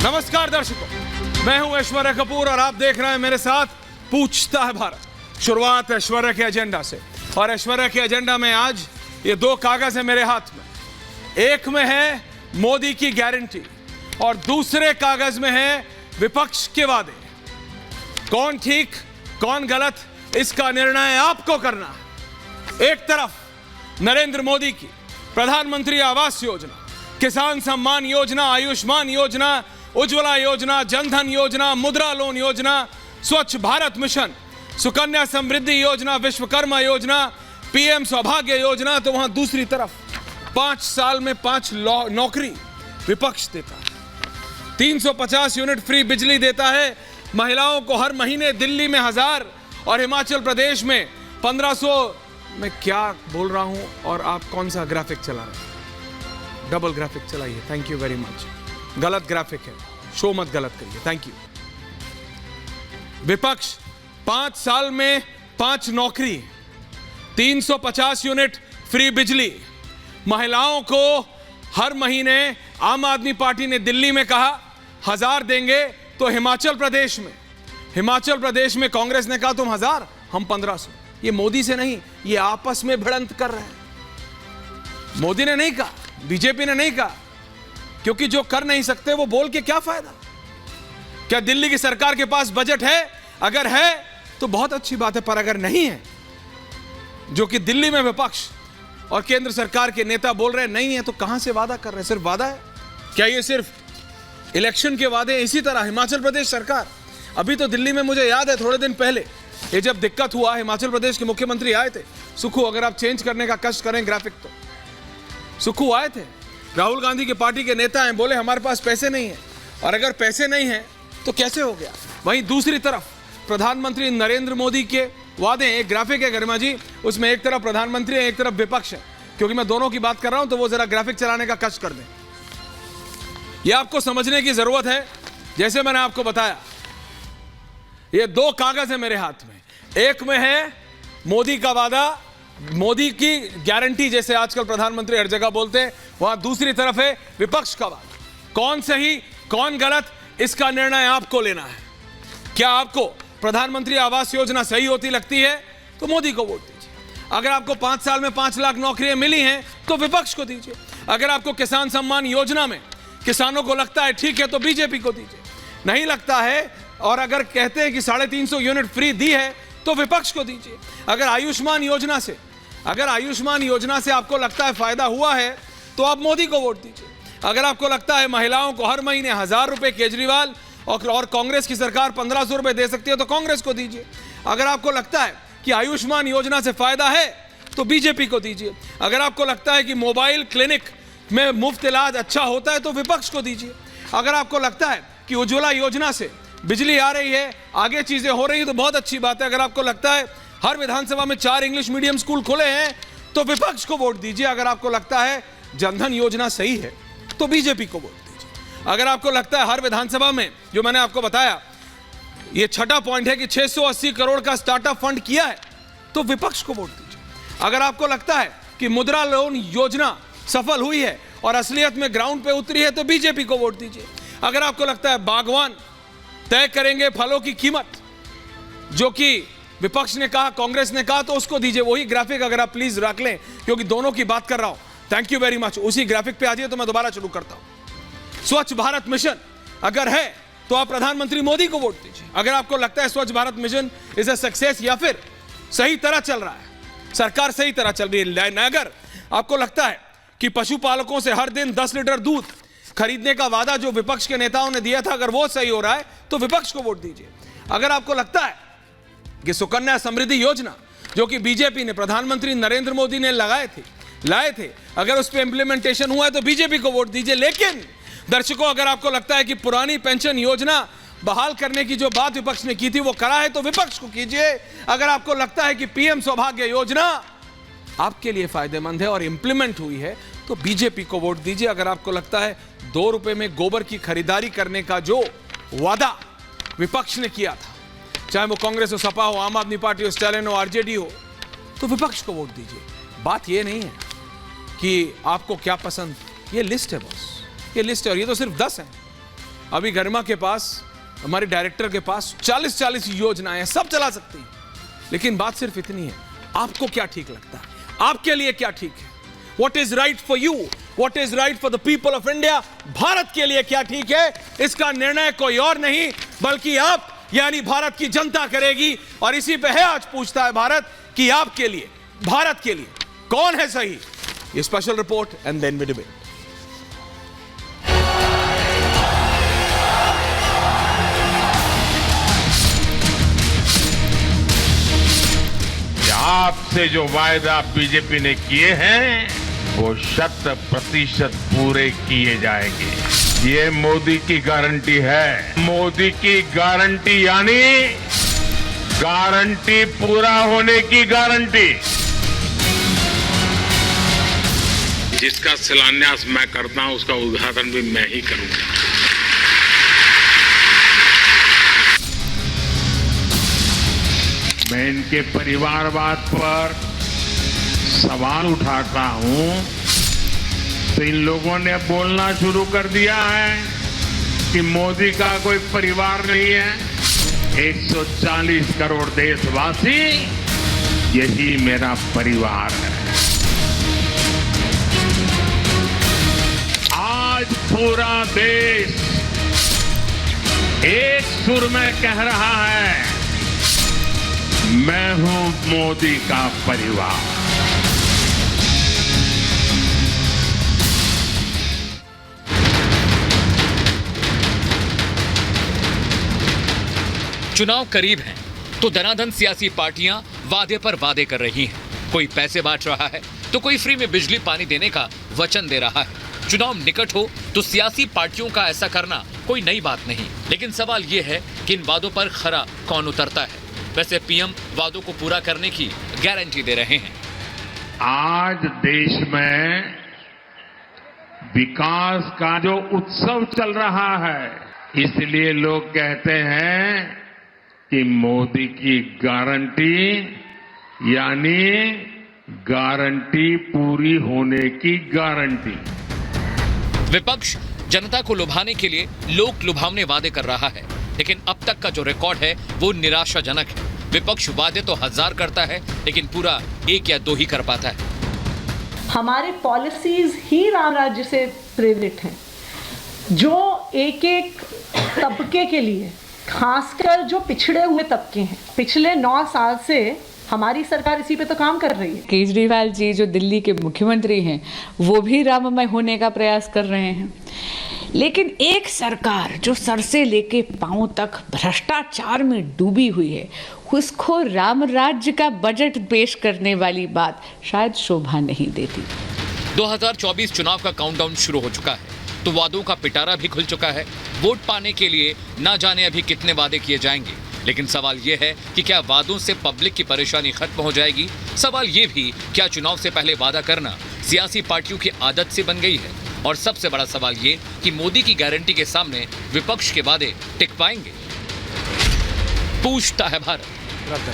नमस्कार दर्शकों, मैं हूं ऐश्वर्या कपूर और आप देख रहे हैं मेरे साथ पूछता है भारत। शुरुआत ऐश्वर्या के एजेंडा से, और ऐश्वर्या के एजेंडा में आज ये दो कागज है मेरे हाथ में। एक में है मोदी की गारंटी और दूसरे कागज में है विपक्ष के वादे। कौन ठीक कौन गलत, इसका निर्णय आपको करना है। एक तरफ नरेंद्र मोदी की प्रधानमंत्री आवास योजना, किसान सम्मान योजना, आयुष्मान योजना, उज्ज्वला योजना, जनधन योजना, मुद्रा लोन योजना, स्वच्छ भारत मिशन, सुकन्या समृद्धि योजना, विश्वकर्मा योजना, पीएम सौभाग्य योजना। तो वहां दूसरी तरफ 5 साल में 5 नौकरी विपक्ष देता है, 350 यूनिट फ्री बिजली देता है, महिलाओं को हर महीने दिल्ली में 1000 और हिमाचल प्रदेश में 1500। मैं क्या बोल रहा हूं और आप कौन सा ग्राफिक चला रहे हैं? डबल ग्राफिक चलाइए, थैंक यू वेरी मच। गलत ग्राफिक है, शो मत गलत करिए, थैंक यू। विपक्ष 5 साल में 5 नौकरी, 350 यूनिट फ्री बिजली, महिलाओं को हर महीने आम आदमी पार्टी ने दिल्ली में कहा 1000 देंगे, तो हिमाचल प्रदेश में कांग्रेस ने कहा तुम 1000 हम 1500। ये मोदी से नहीं, ये आपस में भिड़ंत कर रहे हैं। मोदी ने नहीं कहा, बीजेपी ने नहीं कहा, क्योंकि जो कर नहीं सकते वो बोल के क्या फायदा। क्या दिल्ली की सरकार के पास बजट है? अगर है तो बहुत अच्छी बात है, पर अगर नहीं है, जो कि दिल्ली में विपक्ष और केंद्र सरकार के नेता बोल रहे हैं नहीं है, तो कहां से वादा कर रहे हैं? सिर्फ वादा है क्या? ये सिर्फ इलेक्शन के वादे? इसी तरह हिमाचल प्रदेश सरकार, अभी तो दिल्ली में मुझे याद है थोड़े दिन पहले ये जब दिक्कत हुआ, हिमाचल प्रदेश के मुख्यमंत्री आए थे, सुखू, अगर आप चेंज करने का कष्ट करें ग्राफिक तो सुखू आए थे, राहुल गांधी की पार्टी के नेता हैं, बोले हमारे पास पैसे नहीं है, और अगर पैसे नहीं है तो कैसे हो गया। वहीं दूसरी तरफ प्रधानमंत्री नरेंद्र मोदी के वादे, एक ग्राफिक है गरिमा जी, उसमें एक तरफ प्रधानमंत्री है, एक तरफ विपक्ष है। क्योंकि मैं दोनों की बात कर रहा हूं तो वो जरा ग्राफिक चलाने का कष्ट कर दें। यह आपको समझने की जरूरत है। जैसे मैंने आपको बताया, ये 2 कागज है मेरे हाथ में। एक में है मोदी का वादा, मोदी की गारंटी, जैसे आजकल प्रधानमंत्री हर जगह बोलते हैं, वहां दूसरी तरफ है विपक्ष का वादा। कौन सही कौन गलत, इसका निर्णय आपको लेना है। क्या आपको प्रधानमंत्री आवास योजना सही होती लगती है तो मोदी को वोट दीजिए। अगर आपको 5 साल में 5 लाख नौकरियां मिली हैं तो विपक्ष को दीजिए। अगर आपको किसान सम्मान योजना में किसानों को लगता है ठीक है तो बीजेपी को दीजिए। नहीं लगता है और अगर कहते हैं कि 350 यूनिट फ्री दी है तो विपक्ष को दीजिए। अगर आयुष्मान योजना से आपको लगता है फायदा हुआ है तो आप मोदी को वोट दीजिए। अगर आपको लगता है महिलाओं को हर महीने 1000 रुपए केजरीवाल और कांग्रेस की सरकार 1500 रुपए दे सकती है तो कांग्रेस को दीजिए। अगर आपको लगता है कि आयुष्मान योजना से फायदा है तो बीजेपी को दीजिए। अगर आपको लगता है कि मोबाइल क्लिनिक में मुफ्त इलाज अच्छा होता है तो विपक्ष को दीजिए। अगर आपको लगता है कि उज्ज्वला योजना से बिजली आ रही है, आगे चीजें हो रही है, तो बहुत अच्छी बात है। अगर आपको लगता है हर विधानसभा में 4 इंग्लिश मीडियम स्कूल खुले हैं तो विपक्ष को वोट दीजिए। अगर आपको लगता है जनधन योजना सही है तो बीजेपी को वोट दीजिए। अगर आपको लगता है हर विधानसभा में, जो मैंने आपको बताया, ये छठा पॉइंट है कि 680 करोड़ का स्टार्टअप फंड किया है तो विपक्ष को वोट दीजिए। अगर आपको लगता है कि मुद्रा लोन योजना सफल हुई है और असलियत में ग्राउंड पे उतरी है तो बीजेपी को वोट दीजिए। अगर आपको लगता है बागवान तय करेंगे फलों की कीमत, जो कि विपक्ष ने कहा, कांग्रेस ने कहा, तो उसको दीजिए। वही ग्राफिक अगर आप प्लीज रख लें, क्योंकि दोनों की बात कर रहा हूं। Thank you very much. उसी ग्राफिक पे आ जाइए तो मैं दोबारा शुरू करता हूं। स्वच्छ भारत मिशन अगर है तो आप प्रधानमंत्री मोदी को वोट दीजिए। अगर आपको लगता है स्वच्छ Bharat mission is a success या फिर सही तरह चल रहा है, सरकार सही तरह चल रही है, अगर आपको लगता है कि पशुपालकों से हर दिन 10 लीटर दूध खरीदने का वादा जो विपक्ष के नेताओं ने दिया था, अगर वो सही हो रहा है तो विपक्ष को वोट दीजिए। अगर आपको लगता है कि सुकन्या समृद्धि योजना, जो कि बीजेपी ने, प्रधानमंत्री नरेंद्र मोदी ने लाए थे, अगर उस पर इंप्लीमेंटेशन हुआ है तो बीजेपी को वोट दीजिए। लेकिन दर्शकों, अगर आपको लगता है कि पुरानी पेंशन योजना बहाल करने की जो बात विपक्ष ने की थी वो करा है तो विपक्ष को कीजिए। अगर आपको लगता है कि पीएम सौभाग्य योजना आपके लिए फायदेमंद है और इंप्लीमेंट हुई है तो बीजेपी को वोट दीजिए। अगर आपको लगता है 2 रुपए में गोबर की खरीदारी करने का जो वादा विपक्ष ने किया था, चाहे वो कांग्रेस हो, सपा हो, आम आदमी पार्टी हो, स्टालिन हो, आरजेडी हो, तो विपक्ष को वोट दीजिए। बात ये नहीं है कि आपको क्या पसंद, ये लिस्ट है बॉस, ये लिस्ट है, और ये तो सिर्फ 10 है। अभी गरिमा के पास, हमारे डायरेक्टर के पास 40-40 योजनाएं हैं, सब चला सकती हैं। लेकिन बात सिर्फ इतनी है, आपको क्या ठीक लगता है, आपके लिए क्या ठीक है? What is right for you? What is right for the people of India? Bharat के लिए क्या ठीक है, इसका निर्णय कोई और नहीं बल्कि आप यानी भारत की जनता करेगी। और इसी पे है आज पूछता है भारत कि आपके लिए, भारत के लिए कौन है सही? ये special report and then we debate. आपसे जो वायदा बीजेपी ने किए हैं वो 100% पूरे किए जाएंगे। ये मोदी की गारंटी है। मोदी की गारंटी यानी गारंटी पूरा होने की गारंटी। जिसका शिलान्यास मैं करता हूं उसका उद्घाटन भी मैं ही करूंगा। मैं इनके परिवारवाद पर सवाल उठाता हूं तो इन लोगों ने बोलना शुरू कर दिया है कि मोदी का कोई परिवार नहीं है। 140 करोड़ देशवासी यही मेरा परिवार है। आज पूरा देश एक सुर में कह रहा है, मैं हूं मोदी का परिवार। चुनाव करीब हैं तो धनाधन सियासी पार्टियां वादे पर वादे कर रही हैं। कोई पैसे बांट रहा है तो कोई फ्री में बिजली पानी देने का वचन दे रहा है। चुनाव निकट हो तो सियासी पार्टियों का ऐसा करना कोई नई बात नहीं, लेकिन सवाल यह है कि इन वादों पर खरा कौन उतरता है। वैसे पीएम वादों को पूरा करने की गारंटी दे रहे हैं। आज देश में विकास का जो उत्सव चल रहा है, इसलिए लोग कहते हैं कि मोदी की गारंटी यानी गारंटी पूरी होने की गारंटी। विपक्ष जनता को लुभाने के लिए लोक लुभावने वादे कर रहा है, लेकिन अब तक का जो रिकॉर्ड है वो निराशाजनक है। विपक्ष वादे तो 1000 करता है लेकिन पूरा 1 या 2 ही कर पाता है। हमारे पॉलिसीज ही राम राज्य से प्रेरित हैं, जो एक एक तबके के लिए, खासकर जो पिछड़े हुए तबके हैं, पिछले 9 साल से हमारी सरकार इसी पे तो काम कर रही है। केजरीवाल जी जो दिल्ली के मुख्यमंत्री हैं वो भी राममय होने का प्रयास कर रहे हैं, लेकिन एक सरकार जो सर से लेके पांव तक भ्रष्टाचार में डूबी हुई है, उसको राम राज्य का बजट पेश करने वाली बात शायद शोभा नहीं देती। 2024 चुनाव का काउंटडाउन शुरू हो चुका है तो वादों का पिटारा भी खुल चुका है। वोट पाने के लिए ना जाने अभी कितने वादे किए जाएंगे, लेकिन सवाल यह है कि क्या वादों से पब्लिक की परेशानी खत्म हो जाएगी? सवाल यह भी, क्या चुनाव से पहले वादा करना सियासी पार्टियों की आदत से बन गई है? और सबसे बड़ा सवाल ये कि मोदी की गारंटी के सामने विपक्ष के वादे टिक पाएंगे? पूछता है भारत।